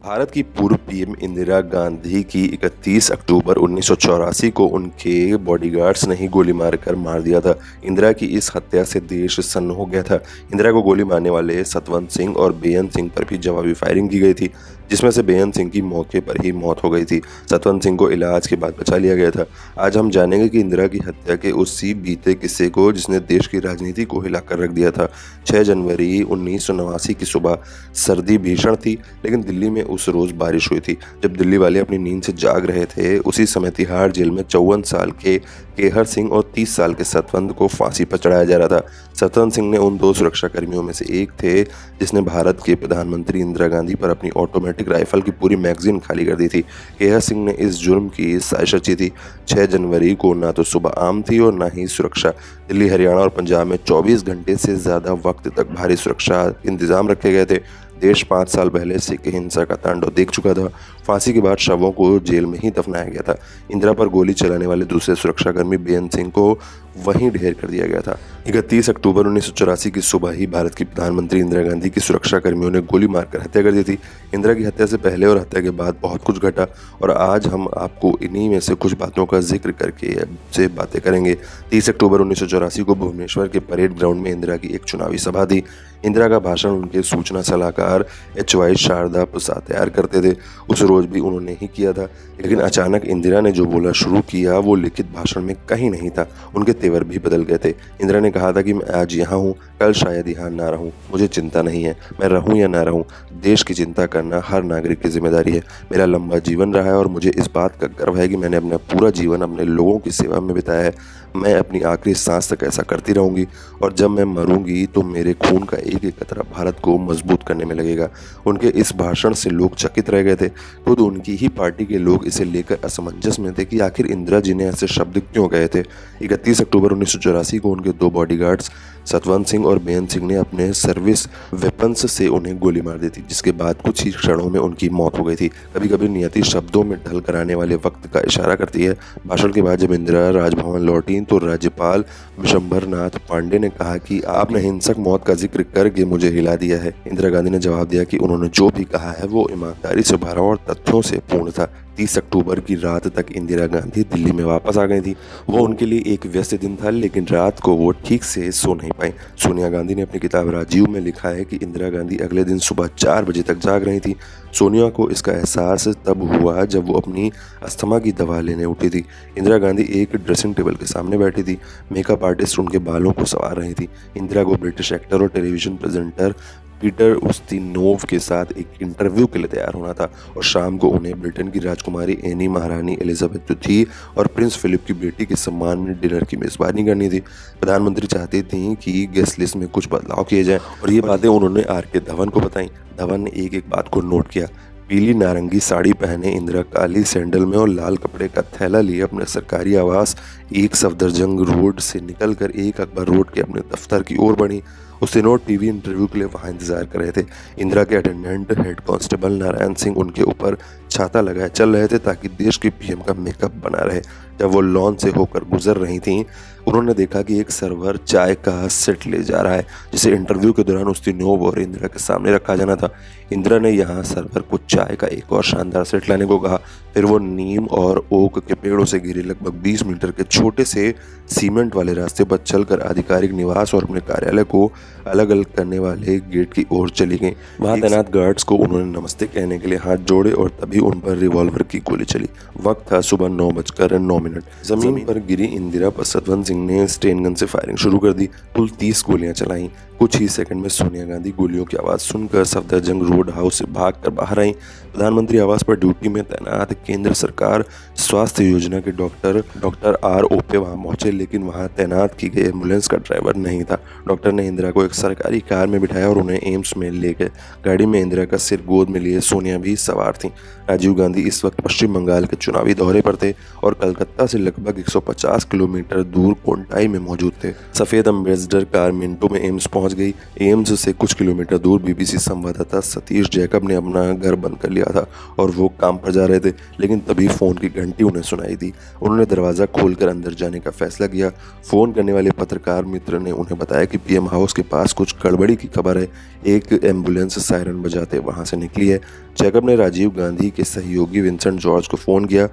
भारत की पूर्व पीएम इंदिरा गांधी की 31 अक्टूबर 1984 को उनके बॉडीगार्ड्स ने ही गोली मारकर मार दिया था। इंदिरा की इस हत्या से देश सन्न हो गया था। इंदिरा को गोली मारने वाले सतवंत सिंह और बेअंत सिंह पर भी जवाबी फायरिंग की गई थी, जिसमें से बेअंत सिंह की मौके पर ही मौत हो गई थी। सतवंत सिंह को इलाज के बाद बचा लिया गया था। आज हम जानेंगे कि इंदिरा की हत्या के उसी बीते किस्से को जिसने देश की राजनीति को हिलाकर रख दिया था। 6 जनवरी 1989 की सुबह सर्दी भीषण थी, लेकिन दिल्ली में उस रोज बारिश हुई थी। जब दिल्ली वाले अपनी नींद से जाग रहे थे, उसी समय तिहाड़ जेल में 54 साल के केहर सिंह और 30 साल के सतवंत को फांसी पर चढ़ाया जा रहा था। सतवंत सिंह ने उन 2 सुरक्षा कर्मियों में से एक थे जिसने भारत के प्रधानमंत्री इंदिरा गांधी पर अपनी ऑटोमेटिक राइफल की पूरी मैगजीन खाली कर दी थी। केहर सिंह ने इस जुर्म की साजिश रची थी। 6 जनवरी को ना तो सुबह आम थी और ना ही सुरक्षा। दिल्ली, हरियाणा और पंजाब में 24 घंटे से ज्यादा वक्त तक भारी सुरक्षा इंतजाम रखे गए थे। देश 5 साल पहले सिख हिंसा का तांडव देख चुका था। फांसी के बाद शवों को जेल में ही दफनाया गया था। इंदिरा पर गोली चलाने वाले दूसरे सुरक्षाकर्मी बेअंत सिंह को वहीं ढेर कर दिया गया था। 31 अक्टूबर 1984 की सुबह ही भारत की प्रधानमंत्री इंदिरा गांधी की सुरक्षा कर्मियों ने गोली मारकर हत्या कर दी थी। इंदिरा की हत्या से पहले और हत्या के बाद बहुत कुछ घटा और आज हम आपको इन्हीं में से कुछ बातों का जिक्र करके से बातें करेंगे। 30 अक्टूबर 1984 को भुवनेश्वर के परेड ग्राउंड में इंदिरा की एक चुनावी सभा थी। इंदिरा का भाषण उनके सूचना सलाहकार एच.वाई. शारदा प्रसाद तैयार करते थे। उस रोज भी उन्होंने ही किया था, लेकिन अचानक इंदिरा ने जो बोला शुरू किया वो लिखित भाषण में कहीं नहीं था। उनके तेवर भी बदल गए थे। इंदिरा ने कहा था कि मैं आज यहाँ हूँ, कल शायद यहाँ ना रहूँ, मुझे चिंता नहीं है। मैं रहूँ या ना रहूँ, देश की चिंता करना हर नागरिक की जिम्मेदारी है। मेरा लंबा जीवन रहा है और मुझे इस बात का गर्व है कि मैंने अपना पूरा जीवन अपने लोगों की सेवा में बिताया है। मैं अपनी आखिरी सांस तक ऐसा करती रहूंगी और जब मैं मरूंगी तो मेरे खून का एक एक कतरा भारत को मजबूत करने में लगेगा। उनके इस भाषण से लोग चकित रह गए थे। खुद उनकी ही पार्टी के लोग इसे लेकर असमंजस में थे कि आखिर इंदिरा जी ने ऐसे शब्द क्यों कहे थे। 31 अक्टूबर 1984 को उनके 2 बॉडीगार्ड्स सतवंत सिंह और बेअंत सिंह ने अपने सर्विस वेपन्स से उन्हें गोली मार दी थी, जिसके बाद कुछ ही क्षणों में उनकी मौत हो गई थी। कभी कभी नियति शब्दों में ढल कर आने वाले वक्त का इशारा करती है। भाषण के बाद जब इंदिरा राजभवन लौटी तो राज्यपाल विशंभरनाथ पांडे ने कहा कि आपने हिंसक मौत का जिक्र करके मुझे हिला दिया है। इंदिरा गांधी ने जवाब दिया कि उन्होंने जो भी कहा है वो ईमानदारी से भरा और तथ्यों से पूर्ण था। 30 अक्टूबर की रात तक इंदिरा गांधी दिल्ली में वापस आ गई थी। वो उनके लिए एक व्यस्त दिन था, लेकिन रात को वो ठीक से सो नहीं पाई। सोनिया गांधी ने अपनी किताब राजीव में लिखा है कि इंदिरा गांधी अगले दिन सुबह 4 बजे तक जाग रही थी। सोनिया को इसका एहसास तब हुआ जब वो अपनी अस्थमा की दवा लेने उठी थी। इंदिरा गांधी एक ड्रेसिंग टेबल के सामने बैठी थी। मेकअप आर्टिस्ट उनके बालों को संवार रही थी। इंदिरा को ब्रिटिश एक्टर और टेलीविजन प्रेजेंटर पीटर उस्तिनोव के साथ एक इंटरव्यू के लिए तैयार होना था और शाम को उन्हें ब्रिटेन की राजकुमारी एनी महारानी एलिजाबेथ थी और प्रिंस फिलिप की बेटी के सम्मान में डिनर की मेजबानी करनी थी। प्रधानमंत्री चाहते थे कि गेस्ट लिस्ट में कुछ बदलाव किए जाएं और ये बातें उन्होंने आर.के. धवन को बताई। धवन ने एक एक बात को नोट किया। पीली नारंगी साड़ी पहने इंदिरा काली सैंडल में और लाल कपड़े का थैला लिए अपने सरकारी आवास एक सफदरजंग रोड से निकलकर एक अकबर रोड के अपने दफ्तर की ओर बढ़ी। उस्तिनोव टीवी इंटरव्यू के लिए वहां इंतजार कर रहे थे। इंदिरा के attendant head constable Narayan Singh उनके ऊपर छाता लगाए चल रहे थे ताकि देश के पीएम का मेकअप बना रहे। जब वो लॉन से होकर गुजर रही थीं, उन्होंने देखा कि एक सर्वर चाय का सेट ले जा रहा है, जिसे इंटरव्यू के दौरान उस्तिनोव और इंदिरा के सामने रखा जाना था। इंदिरा ने यहाँ सर्वर को चाय का एक और शानदार सेट लाने को कहा। फिर वो नीम और ओक के पेड़ों से घिरे लगभग 20 मीटर के छोटे से सीमेंट वाले रास्ते पर चलकर आधिकारिक निवास और अपने कार्यालय को अलग अलग करने वाले गेट की ओर चली गई। वहां तैनात गार्ड्स को उन्होंने नमस्ते कहने के लिए हाथ जोड़े और तभी उन पर रिवॉल्वर की गोली चली। वक्त था सुबह 9:09। जमीन पर गिरी इंदिरा पर सतवंत सिंह ने स्टेन गन से फायरिंग शुरू कर दी। कुल 30 गोलियां चलाई। कुछ ही सेकंड में सोनिया गांधी गोलियों की आवाज सुनकर सफदरजंग रोड हाउस से भागकर बाहर आई। प्रधानमंत्री आवास पर ड्यूटी में तैनात केंद्र सरकार स्वास्थ्य योजना के डॉक्टर आर ओपे वहां पहुंचे, लेकिन वहां तैनात की गई एम्बुलेंस का ड्राइवर नहीं था। डॉक्टर ने इंदिरा को एक सरकारी कार में बिठाया और उन्हें एम्स में ले गए। गाड़ी में इंदिरा का सिर गोद में लिए सोनिया भी सवार थी। राजीव गांधी इस वक्त पश्चिम बंगाल के चुनावी दौरे पर थे और कलकत्ता से लगभग 150 किलोमीटर दूर कोंटाई में मौजूद थे। सफेद अम्बेसडर कार मिनटों में एम्स पहुंच गई। एम्स से कुछ किलोमीटर दूर बीबीसी संवाददाता सतीश जैकब ने अपना घर बंद कर लिया लिया था और वो काम पर जा रहे थे, लेकिन तभी फ़ोन की घंटी उन्हें सुनाई दी। उन्होंने दरवाज़ा खोलकर अंदर जाने का फैसला किया। फ़ोन करने वाले पत्रकार मित्र ने उन्हें बताया कि पीएम हाउस के पास कुछ गड़बड़ी की खबर है। एक एम्बुलेंस सायरन बजाते वहाँ से निकली है। जैकब ने राजीव गांधी के सहयोगी विंसेंट जॉर्ज को फ़ोन किया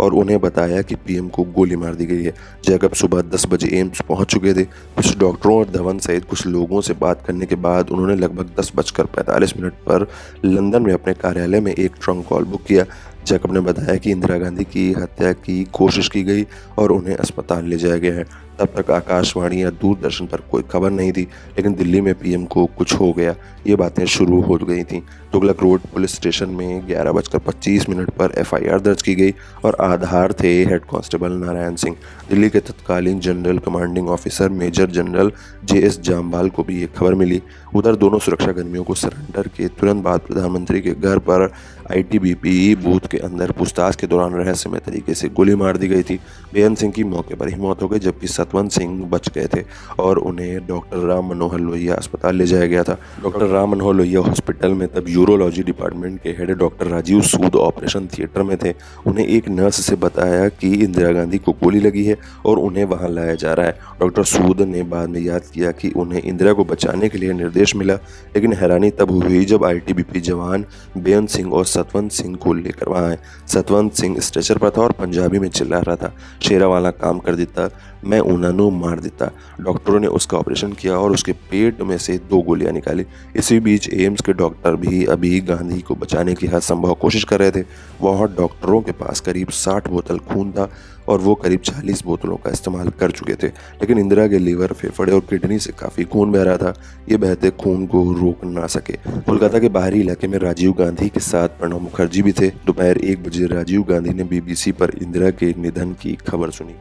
और उन्हें बताया कि पीएम को गोली मार दी गई है। जैकब सुबह 10 बजे एम्स पहुंच चुके थे। कुछ डॉक्टरों और धवन सहित कुछ लोगों से बात करने के बाद उन्होंने लगभग 10:45 पर लंदन में अपने कार्यालय में एक ट्रंक कॉल बुक किया। जैकब ने बताया कि इंदिरा गांधी की हत्या की कोशिश की गई और उन्हें अस्पताल ले जाया गया है। तब तक आकाशवाणी या दूरदर्शन पर कोई खबर नहीं थी, लेकिन दिल्ली में पीएम को कुछ हो गया, ये बातें शुरू हो गई थीं। तुगलक रोड पुलिस स्टेशन में 11:25 पर एफआईआर दर्ज की गई और आधार थे हेड कांस्टेबल नारायण सिंह। दिल्ली के तत्कालीन general commanding officer major general JS Jamwal को भी ये खबर मिली। उधर दोनों सुरक्षाकर्मियों को सरेंडर के तुरंत बाद प्रधानमंत्री के घर पर आईटीबीपी बूथ के अंदर पूछताछ के दौरान रहस्यमय तरीके से गोली मार दी गई थी। बेअंत सिंह की मौके पर ही मौत हो गई, जबकि सतवंत सिंह बच गए थे और उन्हें डॉक्टर राम मनोहर लोहिया अस्पताल ले जाया गया था। डॉक्टर राम मनोहर लोहिया हॉस्पिटल में तब यूरोलॉजी डिपार्टमेंट के हेड डॉक्टर राजीव सूद ऑपरेशन थिएटर में थे। उन्हें एक नर्स से बताया कि इंदिरा गांधी को गोली लगी है और उन्हें वहां लाया जा रहा है। डॉक्टर सूद ने बाद में याद किया कि उन्हें इंदिरा को बचाने के लिए निर्देश मिला, लेकिन हैरानी तब हुई जब आईटीबीपी जवान बेअंत सिंह और सतवंत सिंह को लेकर वहां आए। सतवंत सिंह स्ट्रेचर पर था और पंजाबी में चिल्ला रहा था, शेरा वाला काम कर देता, मैं उन्होंने मार देता। डॉक्टरों ने उसका ऑपरेशन किया और उसके पेट में से 2 गोलियां निकाली। इसी बीच एम्स के डॉक्टर भी अभी गांधी को बचाने की हर संभव कोशिश कर रहे थे। वहाँ डॉक्टरों के पास करीब 60 बोतल खून था और वो करीब 40 बोतलों का इस्तेमाल कर चुके थे, लेकिन इंदिरा के लीवर, फेफड़े और किडनी से काफ़ी खून बह रहा था। ये बहते खून को रोक ना सके। कोलकाता के बाहरी इलाके में राजीव गांधी के साथ प्रणब मुखर्जी भी थे। दोपहर 1 बजे राजीव गांधी ने बीबीसी पर इंदिरा के निधन की खबर सुनी।